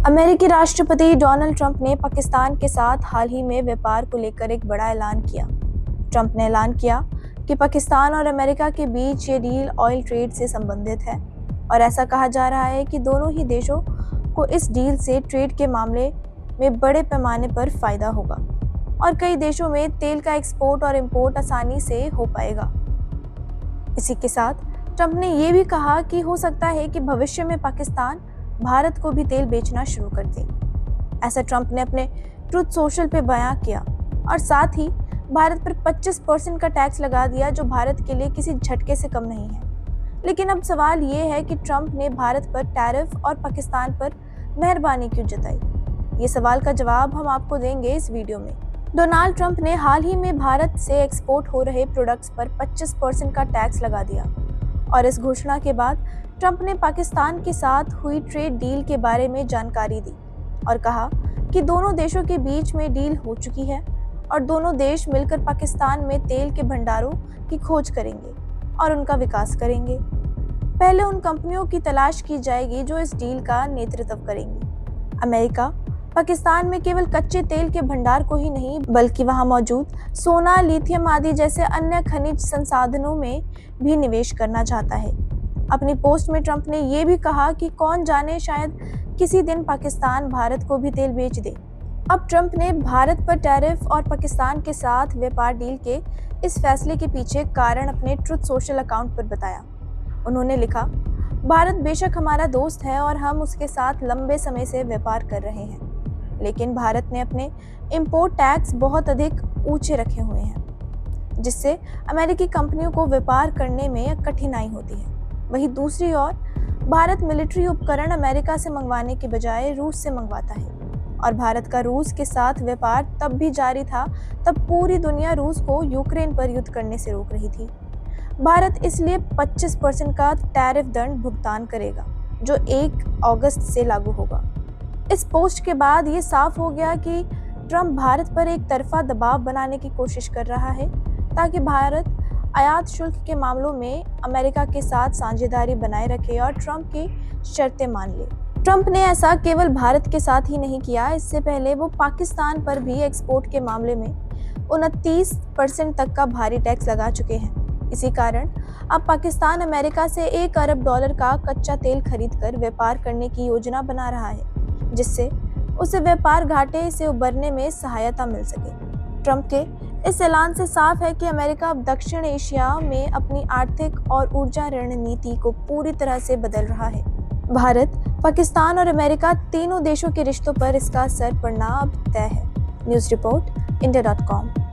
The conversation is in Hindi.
अमेरिकी राष्ट्रपति डोनाल्ड ट्रंप ने पाकिस्तान के साथ हाल ही में व्यापार को लेकर एक बड़ा ऐलान किया। ट्रंप ने ऐलान किया कि पाकिस्तान और अमेरिका के बीच ये डील ऑयल ट्रेड से संबंधित है और ऐसा कहा जा रहा है कि दोनों ही देशों को इस डील से ट्रेड के मामले में बड़े पैमाने पर फायदा होगा और कई देशों में तेल का एक्सपोर्ट और इंपोर्ट आसानी से हो पाएगा। इसी के साथ ट्रंप ने ये भी कहा कि हो सकता है कि भविष्य में पाकिस्तान भारत को भी तेल बेचना शुरू कर दे। ऐसा ट्रंप ने अपने ट्रुथ सोशल पे बयां किया और साथ ही भारत पर 25% का टैक्स लगा दिया, जो भारत के लिए किसी झटके से कम नहीं है। लेकिन अब सवाल ये है कि ट्रंप ने भारत पर टैरिफ और पाकिस्तान पर मेहरबानी क्यों जताई। ये सवाल का जवाब हम आपको देंगे इस वीडियो में। डोनाल्ड ट्रंप ने हाल ही में भारत से एक्सपोर्ट हो रहे प्रोडक्ट्स पर 25% का टैक्स लगा दिया और इस घोषणा के बाद ट्रंप ने पाकिस्तान के साथ हुई ट्रेड डील के बारे में जानकारी दी और कहा कि दोनों देशों के बीच में डील हो चुकी है और दोनों देश मिलकर पाकिस्तान में तेल के भंडारों की खोज करेंगे और उनका विकास करेंगे। पहले उन कंपनियों की तलाश की जाएगी जो इस डील का नेतृत्व करेंगी। अमेरिका पाकिस्तान में केवल कच्चे तेल के भंडार को ही नहीं, बल्कि वहां मौजूद सोना, लिथियम आदि जैसे अन्य खनिज संसाधनों में भी निवेश करना चाहता है। अपनी पोस्ट में ट्रंप ने यह भी कहा कि कौन जाने, शायद किसी दिन पाकिस्तान भारत को भी तेल बेच दे। अब ट्रंप ने भारत पर टैरिफ और पाकिस्तान के साथ व्यापार डील के इस फैसले के पीछे कारण अपने ट्रुथ सोशल अकाउंट पर बताया। उन्होंने लिखा, भारत बेशक हमारा दोस्त है और हम उसके साथ लंबे समय से व्यापार कर रहे हैं, लेकिन भारत ने अपने इंपोर्ट टैक्स बहुत अधिक ऊंचे रखे हुए हैं, जिससे अमेरिकी कंपनियों को व्यापार करने में कठिनाई होती है। वहीं दूसरी ओर भारत मिलिट्री उपकरण अमेरिका से मंगवाने के बजाय रूस से मंगवाता है और भारत का रूस के साथ व्यापार तब भी जारी था तब पूरी दुनिया रूस को यूक्रेन पर युद्ध करने से रोक रही थी। भारत इसलिए 25% का टैरिफ दंड भुगतान करेगा, जो 1 अगस्त से लागू होगा। इस पोस्ट के बाद ये साफ हो गया कि ट्रंप भारत पर एक तरफा दबाव बनाने की कोशिश कर रहा है ताकि भारत आयात शुल्क के मामलों में अमेरिका के साथ साझेदारी बनाए रखे और ट्रंप की शर्तें मान ले। ट्रंप ने ऐसा केवल भारत के साथ ही नहीं किया, इससे पहले वो पाकिस्तान पर भी एक्सपोर्ट के मामले में 29% तक का भारी टैक्स लगा चुके हैं। इसी कारण अब पाकिस्तान अमेरिका से $1 अरब का कच्चा तेल खरीदकर व्यापार करने की योजना बना रहा है, जिससे उसे व्यापार घाटे से उबरने में सहायता मिल सके। ट्रंप के इस ऐलान से साफ है कि अमेरिका अब दक्षिण एशिया में अपनी आर्थिक और ऊर्जा रणनीति को पूरी तरह से बदल रहा है। भारत, पाकिस्तान और अमेरिका तीनों देशों के रिश्तों पर इसका असर पड़ना अब तय है। News report, India.com।